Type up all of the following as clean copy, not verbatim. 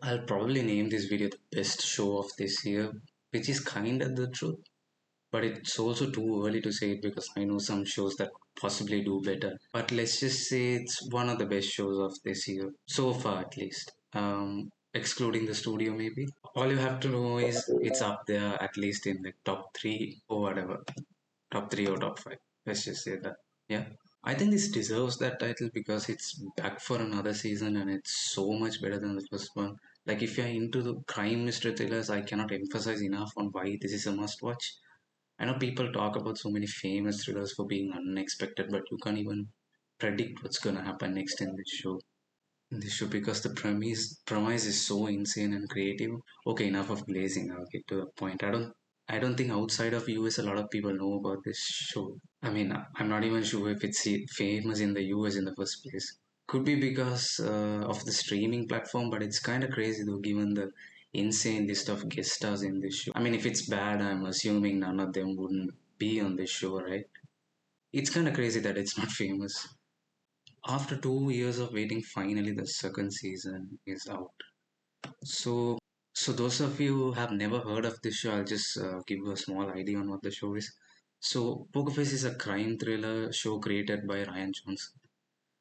I'll probably name this video the best show of this year, which is kind of the truth, but it's also too early to say it because I know some shows that possibly do better. But let's just say it's one of the best shows of this year, so far at least. Excluding the studio, maybe. All you have to know is it's up there at least in the top three or whatever, top three or top five. Let's just say that. Yeah. I think this deserves that title because it's back for another season and it's so much better than the first one. Like if you're into the crime mystery thrillers, I cannot emphasize enough on why this is a must watch. I know people talk about so many famous thrillers for being unexpected, but you can't even predict what's gonna happen next in this show. In this show because the premise is so insane and creative. Okay, enough of glazing. I'll get to the point. I don't think outside of US a lot of people know about this show. I mean, I'm not even sure if it's famous in the US in the first place. Could be because of the streaming platform, but it's kind of crazy though, given the insane list of guest stars in this show. I mean, if it's bad, I'm assuming none of them wouldn't be on this show, right? It's kind of crazy that it's not famous. After 2 years of waiting, finally the second season is out. So, so those of you who have never heard of this show, I'll just give you a small idea on what the show is. So, Pokerface is a crime thriller show created by Ryan Johnson.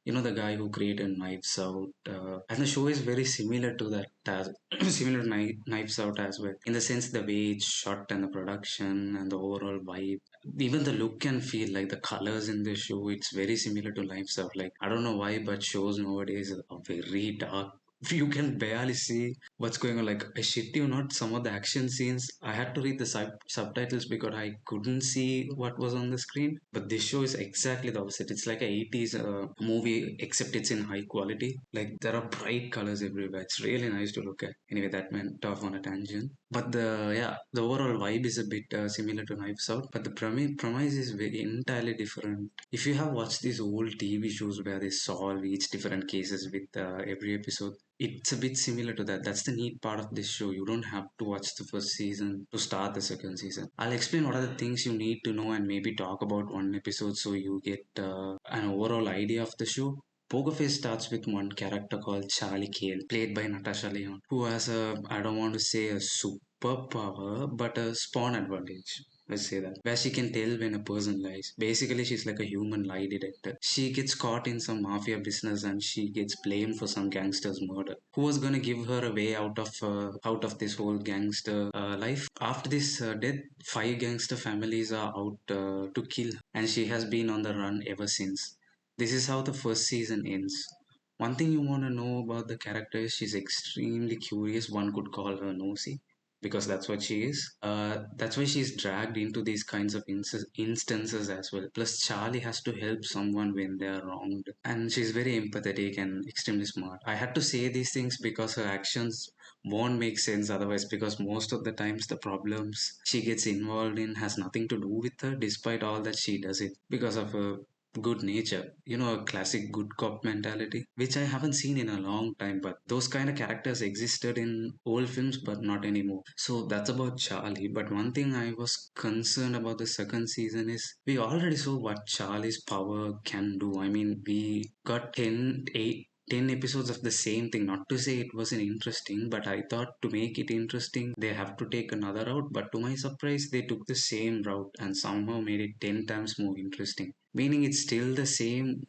You know the guy who created Knives Out, and the show is very similar to that, as similar to Knives Out as well, in the sense the way it's shot and the production and the overall vibe, even the look and feel, like the colors in the show, it's very similar to Knives Out. Like I don't know why, but shows nowadays are very dark. You can barely see what's going on. Like I shit you not, some of the action scenes I had to read the subtitles because I couldn't see what was on the screen. But this show is exactly the opposite. It's like a 80s movie, except it's in high quality. Like there are bright colors everywhere. It's really nice to look at. Anyway, that went off on a tangent. But the overall vibe is a bit similar to Knives Out, but the premise is very entirely different. If you have watched these old TV shows where they solve each different cases with every episode, it's a bit similar to that. That's the neat part of this show. You don't have to watch the first season to start the second season. I'll explain what are the things you need to know and maybe talk about one episode so you get an overall idea of the show. Poker Face starts with one character called Charlie Kale, played by Natasha Leon, who has a, I don't want to say a superpower, but a spawn advantage. Let's say that. Where she can tell when a person lies. Basically, she's like a human lie detector. She gets caught in some mafia business and she gets blamed for some gangster's murder. Who was gonna give her a way out of this whole gangster life? After this death, five gangster families are out to kill her, and she has been on the run ever since. This is how the first season ends. One thing you want to know about the character is she's extremely curious. One could call her nosy because that's what she is. That's why she's dragged into these kinds of instances as well. Plus, Charlie has to help someone when they are wronged, and she's very empathetic and extremely smart. I had to say these things because her actions won't make sense otherwise. Because most of the times, the problems she gets involved in has nothing to do with her, despite all that she does it because of her good nature, a classic good cop mentality, which I haven't seen in a long time. But those kind of characters existed in old films, but not anymore. So that's about Charlie. But one thing I was concerned about the second season is we already saw what Charlie's power can do. I mean, we got 10 episodes of the same thing. Not to say it wasn't interesting, but I thought to make it interesting, they have to take another route. But to my surprise, they took the same route and somehow made it 10 times more interesting. Meaning it's still the same.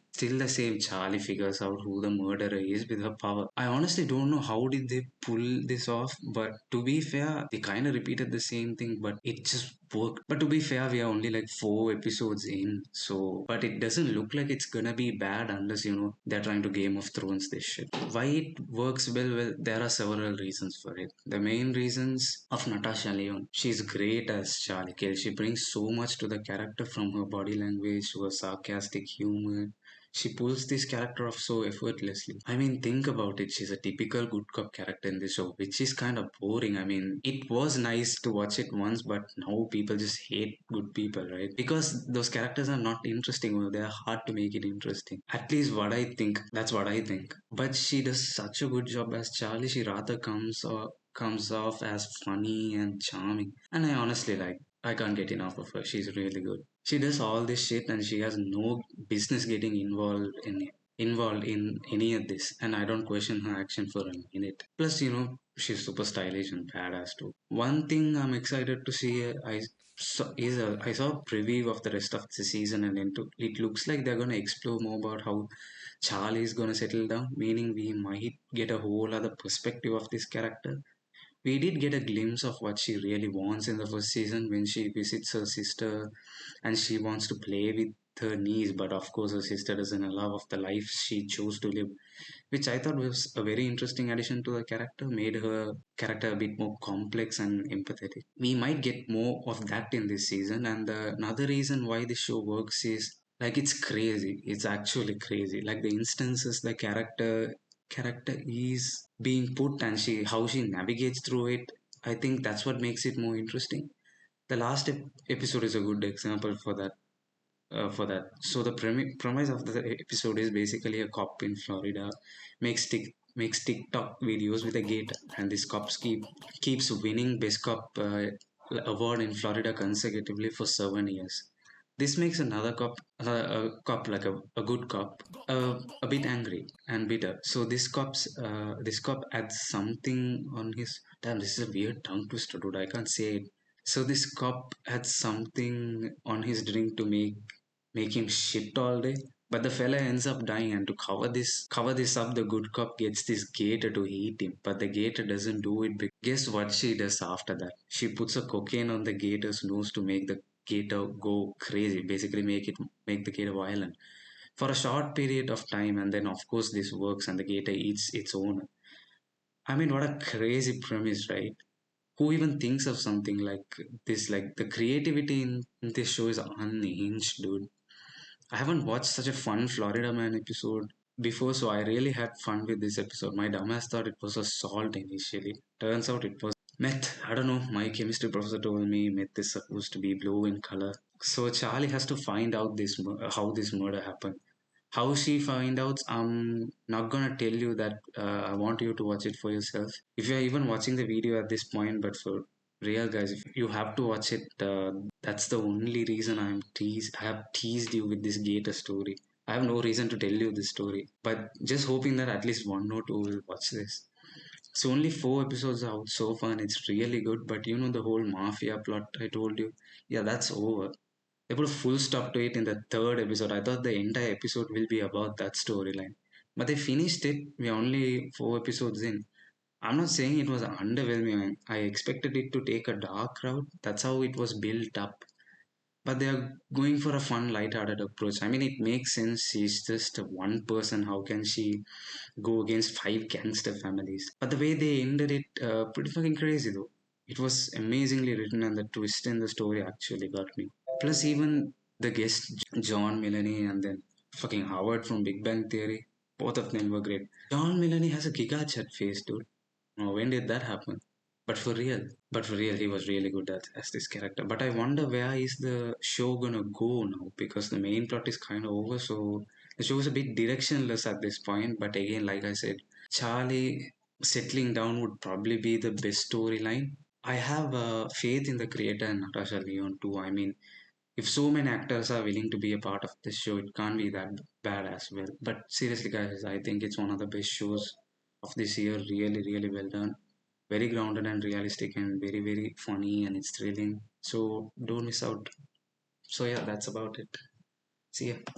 Charlie figures out who the murderer is with her power. I honestly don't know how did they pull this off, but to be fair, they kind of repeated the same thing, but it just worked. But to be fair, we are only like 4 episodes in, so but it doesn't look like it's gonna be bad unless they're trying to Game of Thrones this shit. Why it works well, there are several reasons for it. The main reasons of Natasha Leon. She's great as Charlie Kell. She brings so much to the character, from her body language to her sarcastic humor. She pulls this character off so effortlessly. I mean, think about it. She's a typical good cop character in the show, which is kind of boring. I mean, it was nice to watch it once, but now people just hate good people, right? Because those characters are not interesting, or they're hard to make it interesting. At least what I think. That's what I think. But she does such a good job as Charlie. She rather comes off as funny and charming. And I honestly like. I can't get enough of her. She's really good. She does all this shit and she has no business getting involved in it. involved in any of this, and I don't question her action for a minute. Plus, she's super stylish and badass too. One thing I'm excited to see, I saw a preview of the rest of the season, and it looks like they're gonna explore more about how Charlie is gonna settle down, meaning we might get a whole other perspective of this character. We did get a glimpse of what she really wants in the first season when she visits her sister and she wants to play with her niece, but of course, her sister doesn't allow of the life she chose to live, which I thought was a very interesting addition to the character, made her character a bit more complex and empathetic. We might get more of that in this season, and another reason why the show works is like it's crazy. It's actually crazy. Like the instances the character is being put and she how she navigates through it. I think that's what makes it more interesting. The last episode is a good example for that. So the premise of the episode is basically a cop in Florida makes TikTok videos with a gator, and this keeps winning best cop award in Florida consecutively for 7 years. This makes another cop like a good cop, a bit angry and bitter. So this cop adds something on his. Damn, this is a weird tongue twister, dude. I can't say it. So this cop adds something on his drink to make him shit all day. But the fella ends up dying, and to cover this up, the good cop gets this gator to eat him. But the gator doesn't do it. Guess what she does after that? She puts a cocaine on the gator's nose to make the gator go crazy. Basically, make the gator violent for a short period of time, and then of course this works, and the gator eats its owner. I mean, what a crazy premise, right? Who even thinks of something like this? Like the creativity in this show is unhinged, dude. I haven't watched such a fun Florida Man episode before, so I really had fun with this episode. My dumbass thought it was a salt initially. Turns out it was meth. I don't know. My chemistry professor told me meth is supposed to be blue in color. So Charlie has to find out how this murder happened. How she find out, I'm not gonna tell you that. I want you to watch it for yourself. If you're even watching the video at this point, but for real guys, if you have to watch it, that's the only reason I have teased you with this gator story. I have no reason to tell you this story, but just hoping that at least one or two will watch this. So only 4 episodes out so far, and it's really good. But the whole mafia plot I told you, yeah, that's over. They put a full stop to it in the third episode. I thought the entire episode will be about that storyline. But they finished it. We're only 4 episodes in. I'm not saying it was underwhelming. I expected it to take a dark route. That's how it was built up. But they are going for a fun, light-hearted approach. I mean, it makes sense. She's just one person. How can she go against five gangster families? But the way they ended it, pretty fucking crazy though. It was amazingly written, and the twist in the story actually got me. Plus, even the guests, John Mulaney and then fucking Howard from Big Bang Theory, both of them were great. John Mulaney has a giga chat face, dude. Oh, when did that happen? But for real, he was really good as this character. But I wonder where is the show gonna go now, because the main plot is kind of over. So the show is a bit directionless at this point. But again, like I said, Charlie settling down would probably be the best storyline. I have faith in the creator and Natasha Leon too. I mean, if so many actors are willing to be a part of this show, it can't be that bad as well. But seriously, guys, I think it's one of the best shows of this year. Really, really well done. Very grounded and realistic, and very, very funny, and it's thrilling. So don't miss out. So yeah, that's about it. See ya.